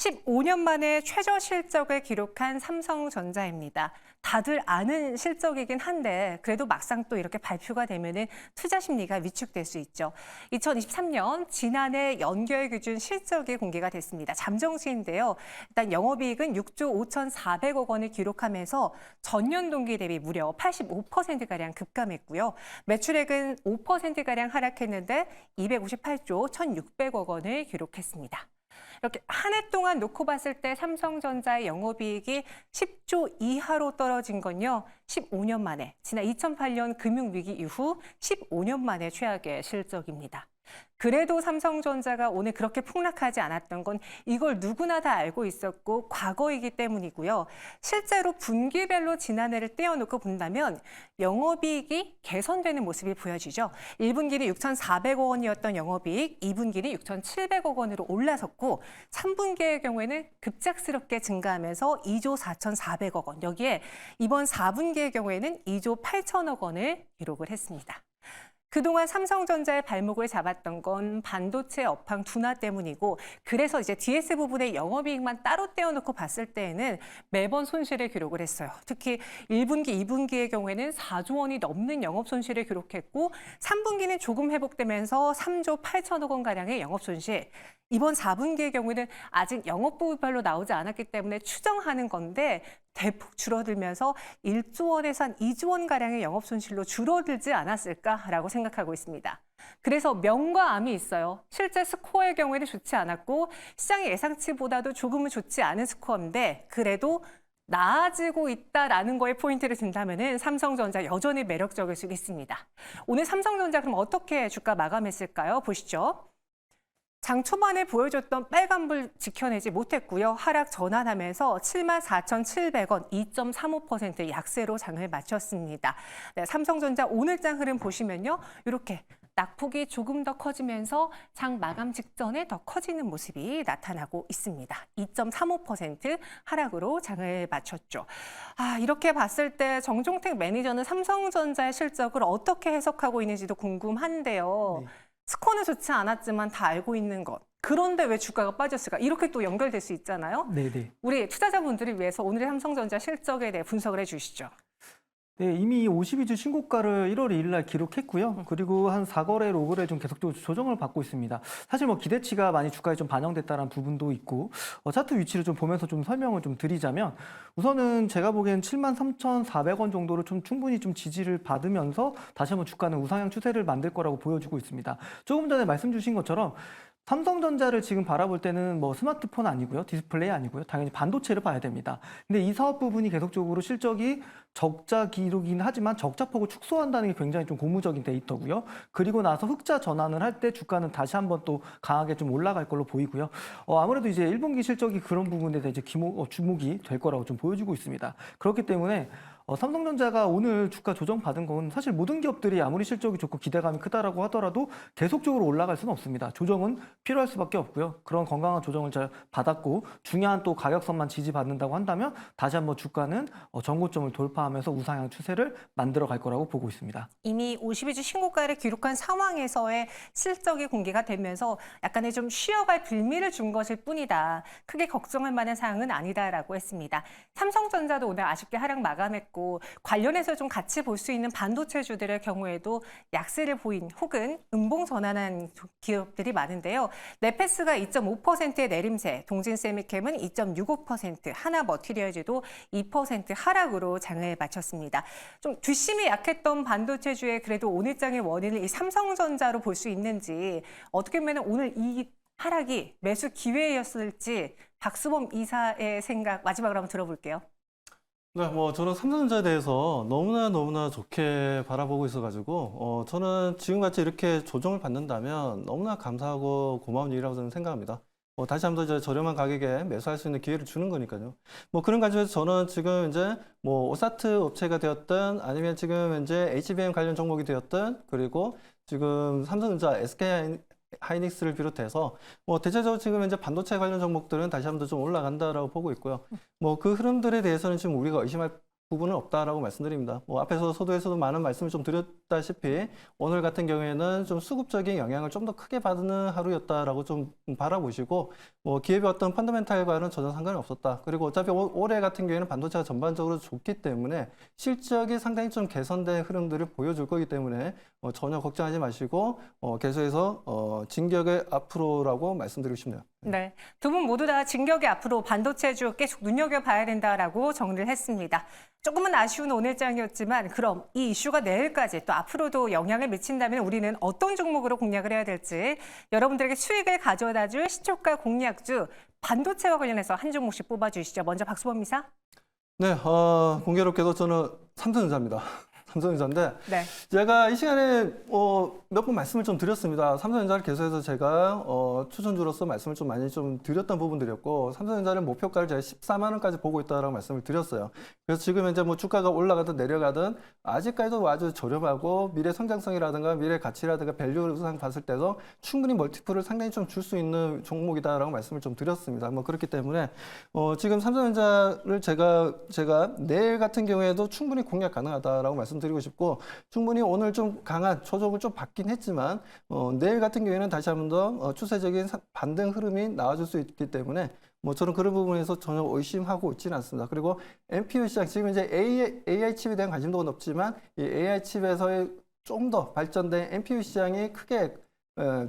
15년 만에 최저 실적을 기록한 삼성전자입니다. 다들 아는 실적이긴 한데 그래도 막상 또 이렇게 발표가 되면은 투자 심리가 위축될 수 있죠. 2023년 지난해 연결 기준 실적이 공개가 됐습니다. 잠정치인데요. 일단 영업이익은 6조 5,400억 원을 기록하면서 전년 동기 대비 무려 85%가량 급감했고요. 매출액은 5%가량 하락했는데 258조 1,600억 원을 기록했습니다. 이렇게 한 해 동안 놓고 봤을 때 삼성전자의 영업이익이 10조 이하로 떨어진 건요. 15년 만에, 지난 2008년 금융위기 이후 15년 만에 최악의 실적입니다. 그래도 삼성전자가 오늘 그렇게 폭락하지 않았던 건 이걸 누구나 다 알고 있었고 과거이기 때문이고요. 실제로 분기별로 지난해를 떼어놓고 본다면 영업이익이 개선되는 모습이 보여지죠. 1분기는 6,400억 원이었던 영업이익, 2분기는 6,700억 원으로 올라섰고 3분기의 경우에는 급작스럽게 증가하면서 2조 4,400억 원, 여기에 이번 4분기의 경우에는 2조 8천억 원을 기록을 했습니다. 그동안 삼성전자의 발목을 잡았던 건 반도체 업황 둔화 때문이고 그래서 이제 DS 부분의 영업이익만 따로 떼어놓고 봤을 때에는 매번 손실을 기록을 했어요. 특히 1분기, 2분기의 경우에는 4조 원이 넘는 영업 손실을 기록했고 3분기는 조금 회복되면서 3조 8천억 원가량의 영업 손실. 이번 4분기의 경우에는 아직 영업부별로 나오지 않았기 때문에 추정하는 건데 대폭 줄어들면서 1조 원에서 한 2조 원가량의 영업 손실로 줄어들지 않았을까라고 생각하고 있습니다. 그래서 명과 암이 있어요. 실제 스코어의 경우에는 좋지 않았고 시장의 예상치보다도 조금은 좋지 않은 스코어인데 그래도 나아지고 있다라는 거에 포인트를 둔다면은 삼성전자 여전히 매력적일 수 있습니다. 오늘 삼성전자 그럼 어떻게 주가 마감했을까요? 보시죠. 장 초반에 보여줬던 빨간불 지켜내지 못했고요. 하락 전환하면서 74,700원 2.35% 약세로 장을 마쳤습니다. 네, 삼성전자 오늘장 흐름 보시면요. 이렇게 낙폭이 조금 더 커지면서 장 마감 직전에 더 커지는 모습이 나타나고 있습니다. 2.35% 하락으로 장을 마쳤죠. 이렇게 봤을 때 정종택 매니저는 삼성전자의 실적을 어떻게 해석하고 있는지도 궁금한데요. 네. 스코어는 좋지 않았지만 다 알고 있는 것. 그런데 왜 주가가 빠졌을까? 이렇게 또 연결될 수 있잖아요. 네네. 우리 투자자분들을 위해서 오늘의 삼성전자 실적에 대해 분석을 해주시죠. 네, 이미 52주 신고가를 1월 2일 날 기록했고요. 그리고 한 4거래, 5거래 좀 계속적으로 조정을 받고 있습니다. 사실 뭐 기대치가 많이 주가에 좀 반영됐다는 부분도 있고 차트 위치를 좀 보면서 좀 설명을 좀 드리자면 우선은 제가 보기엔 73,400원 정도로 좀 충분히 좀 지지를 받으면서 다시 한번 주가는 우상향 추세를 만들 거라고 보여주고 있습니다. 조금 전에 말씀 주신 것처럼 삼성전자를 지금 바라볼 때는 뭐 스마트폰 아니고요. 디스플레이 아니고요. 당연히 반도체를 봐야 됩니다. 근데 이 사업 부분이 계속적으로 실적이 적자 기록이긴 하지만 적자폭을 축소한다는 게 굉장히 좀 고무적인 데이터고요. 그리고 나서 흑자 전환을 할 때 주가는 다시 한번 또 강하게 좀 올라갈 걸로 보이고요. 아무래도 이제 1분기 실적이 그런 부분에 대해 이제 주목이 될 거라고 좀 보여주고 있습니다. 그렇기 때문에 삼성전자가 오늘 주가 조정받은 건 사실 모든 기업들이 아무리 실적이 좋고 기대감이 크다라고 하더라도 계속적으로 올라갈 수는 없습니다. 조정은 필요할 수밖에 없고요. 그런 건강한 조정을 잘 받았고 중요한 또 가격선만 지지받는다고 한다면 다시 한번 주가는 전고점을 돌파하면서 우상향 추세를 만들어 갈 거라고 보고 있습니다. 이미 52주 신고가를 기록한 상황에서의 실적이 공개가 되면서 약간의 좀 쉬어갈 빌미를 준 것일 뿐이다. 크게 걱정할 만한 사항은 아니다라고 했습니다. 삼성전자도 오늘 아쉽게 하락 마감했고 관련해서 좀 같이 볼 수 있는 반도체주들의 경우에도 약세를 보인 혹은 음봉 전환한 기업들이 많은데요. 네페스가 2.5%의 내림세, 동진세미캠은 2.65%, 하나머티리얼즈도 2% 하락으로 장을 마쳤습니다. 좀 뒷심이 약했던 반도체주의 그래도 오늘장의 원인을 이 삼성전자로 볼 수 있는지 어떻게 보면 오늘 이 하락이 매수 기회였을지 박수범 이사의 생각 마지막으로 한번 들어볼게요. 네, 뭐 저는 삼성전자에 대해서 너무나 좋게 바라보고 있어가지고 저는 지금같이 이렇게 조정을 받는다면 너무나 감사하고 고마운 일이라고 저는 생각합니다. 다시 한번 더 저렴한 가격에 매수할 수 있는 기회를 주는 거니까요. 뭐 그런 관점에서 저는 지금 이제 뭐 오사트 업체가 되었든 아니면 지금 이제 HBM 관련 종목이 되었든 그리고 지금 삼성전자, SK 하이닉스를 비롯해서 뭐 대체적으로 지금 이제 반도체 관련 종목들은 다시 한번 더 좀 올라간다라고 보고 있고요. 뭐 그 흐름들에 대해서는 지금 우리가 의심할 부분은 없다라고 말씀드립니다. 뭐 앞에서 서두에서도 많은 말씀을 좀 드렸다시피 오늘 같은 경우에는 좀 수급적인 영향을 좀 더 크게 받는 하루였다라고 좀 바라보시고 뭐 기업의 어떤 펀더멘탈과는 전혀 상관이 없었다. 그리고 어차피 올해 같은 경우에는 반도체가 전반적으로 좋기 때문에 실적이 상당히 좀 개선된 흐름들을 보여줄 거기 때문에 전혀 걱정하지 마시고 계속해서 진격의 앞으로라고 말씀드리고 싶네요. 네, 두 분 모두 다 진격의 앞으로 반도체주 계속 눈여겨봐야 된다라고 정리를 했습니다. 조금은 아쉬운 오늘장이었지만 그럼 이 이슈가 내일까지 또 앞으로도 영향을 미친다면 우리는 어떤 종목으로 공략을 해야 될지 여러분들에게 수익을 가져다줄 시초가 공략주 반도체와 관련해서 한 종목씩 뽑아주시죠. 먼저 박수범 이사. 네, 공교롭게도 저는 삼성전자입니다. 삼성전자인데 네. 제가 이 시간에 몇 번 말씀을 좀 드렸습니다. 삼성전자를 계속해서 제가 추천주로서 말씀을 좀 많이 좀 드렸던 부분들이었고 삼성전자는 목표가를 제가 14만 원까지 보고 있다라고 말씀을 드렸어요. 그래서 지금 현재 뭐 주가가 올라가든 내려가든 아직까지도 아주 저렴하고 미래 성장성이라든가 미래 가치라든가 밸류상 봤을 때도 충분히 멀티플을 상당히 좀 줄 수 있는 종목이다라고 말씀을 좀 드렸습니다. 뭐 그렇기 때문에 지금 삼성전자를 제가 내일 같은 경우에도 충분히 공략 가능하다라고 말씀드리고 싶고 충분히 오늘 좀 강한 조정을 좀 받긴 했지만 내일 같은 경우에는 다시 한번 더 추세적인 반등 흐름이 나와줄 수 있기 때문에 뭐 저는 그런 부분에서 전혀 의심하고 있지는 않습니다. 그리고 NPU 시장 지금 이제 AI 칩에 대한 관심도가 높지만 이 AI 칩에서의 좀 더 발전된 NPU 시장이 크게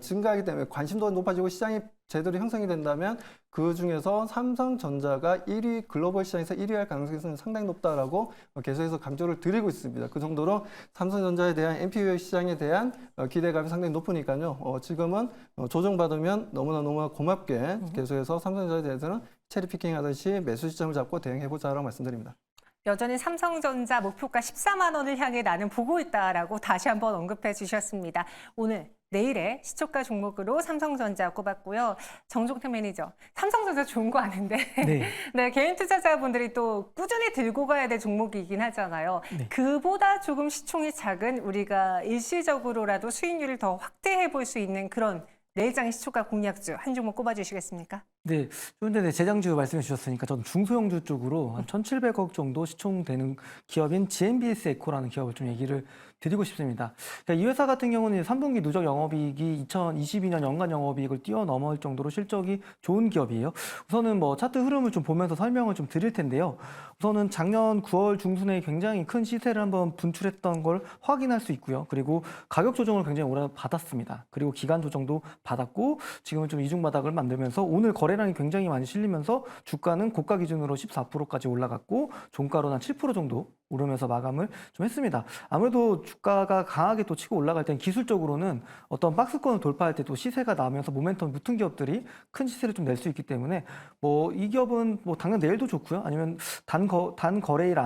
증가하기 때문에 관심도가 높아지고 시장이 제대로 형성이 된다면 그 중에서 삼성전자가 1위 글로벌 시장에서 1위 할 가능성이 상당히 높다라고 계속해서 강조를 드리고 있습니다. 그 정도로 삼성전자에 대한 NPU 시장에 대한 기대감이 상당히 높으니까요. 지금은 조정받으면 너무나 고맙게 계속해서 삼성전자에 대해서는 체리피킹 하듯이 매수 시점을 잡고 대응해보자라고 말씀드립니다. 여전히 삼성전자 목표가 14만 원을 향해 나는 보고 있다라고 다시 한번 언급해 주셨습니다. 오늘 내일의 시초가 종목으로 삼성전자 꼽았고요. 정종택 매니저, 삼성전자 좋은 거 아는데 네. 네, 개인 투자자분들이 또 꾸준히 들고 가야 될 종목이긴 하잖아요. 네. 그보다 조금 시총이 작은 우리가 일시적으로라도 수익률을 더 확대해 볼 수 있는 그런 내일장의 시초가 공략주 한 종목 꼽아주시겠습니까? 네, 좀 전에 재장주 말씀해 주셨으니까 저는 중소형주 쪽으로 한 1,700억 정도 시총되는 기업인 GMBS 에코라는 기업을 좀 얘기를 드리고 싶습니다. 그러니까 이 회사 같은 경우는 3분기 누적 영업이익이 2022년 연간 영업이익을 뛰어넘을 정도로 실적이 좋은 기업이에요. 우선은 뭐 차트 흐름을 좀 보면서 설명을 좀 드릴 텐데요. 우선은 작년 9월 중순에 굉장히 큰 시세를 한번 분출했던 걸 확인할 수 있고요. 그리고 가격 조정을 굉장히 오래 받았습니다. 그리고 기간 조정도 받았고 지금은 좀 이중 바닥을 만들면서 오늘 거래량이 굉장히 많이 실리면서 주가는 고가 기준으로 14%까지 올라갔고 종가로는 한 7% 정도 오르면서 마감을 좀 했습니다. 아무래도 주가가 강하게 또 치고 올라갈 땐 기술적으로는 어떤 박스권을 돌파할 때 또 시세가 나면서 모멘텀 붙은 기업들이 큰 시세를 좀 낼 수 있기 때문에 뭐 이 기업은 뭐 당연 내일도 좋고요. 아니면 단 거래일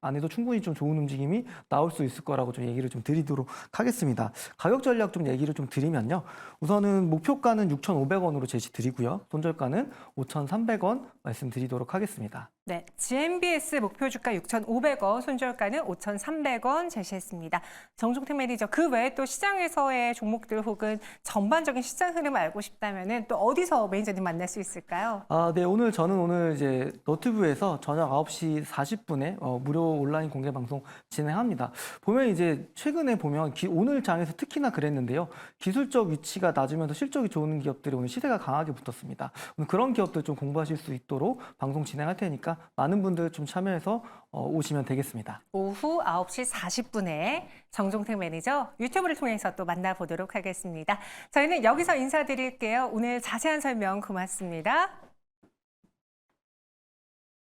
안에도 충분히 좀 좋은 움직임이 나올 수 있을 거라고 좀 얘기를 좀 드리도록 하겠습니다. 가격 전략 좀 얘기를 좀 드리면요. 우선은 목표가는 6,500원으로 제시 드리고요. 손절가는 5,300원 말씀드리도록 하겠습니다. 네, GMBS 목표 주가 6,500원, 손절가는 5,300원 제시했습니다. 정종택 매니저, 그 외에 또 시장에서의 종목들 혹은 전반적인 시장 흐름을 알고 싶다면은 또 어디서 매니저님 만날 수 있을까요? 네, 저는 오늘 이제 너튜브에서 저녁 9시 40분에 무료 온라인 공개 방송 진행합니다. 보면 이제 최근에 보면 오늘 장에서 특히나 그랬는데요. 기술적 위치가 낮으면서 실적이 좋은 기업들이 오늘 시세가 강하게 붙었습니다. 오늘 그런 기업들 좀 공부하실 수 있도록 방송 진행할 테니까 많은 분들 좀 참여해서 오시면 되겠습니다. 오후 9시 40분에 정종택 매니저 유튜브를 통해서 또 만나보도록 하겠습니다. 저희는 여기서 인사드릴게요. 오늘 자세한 설명 고맙습니다.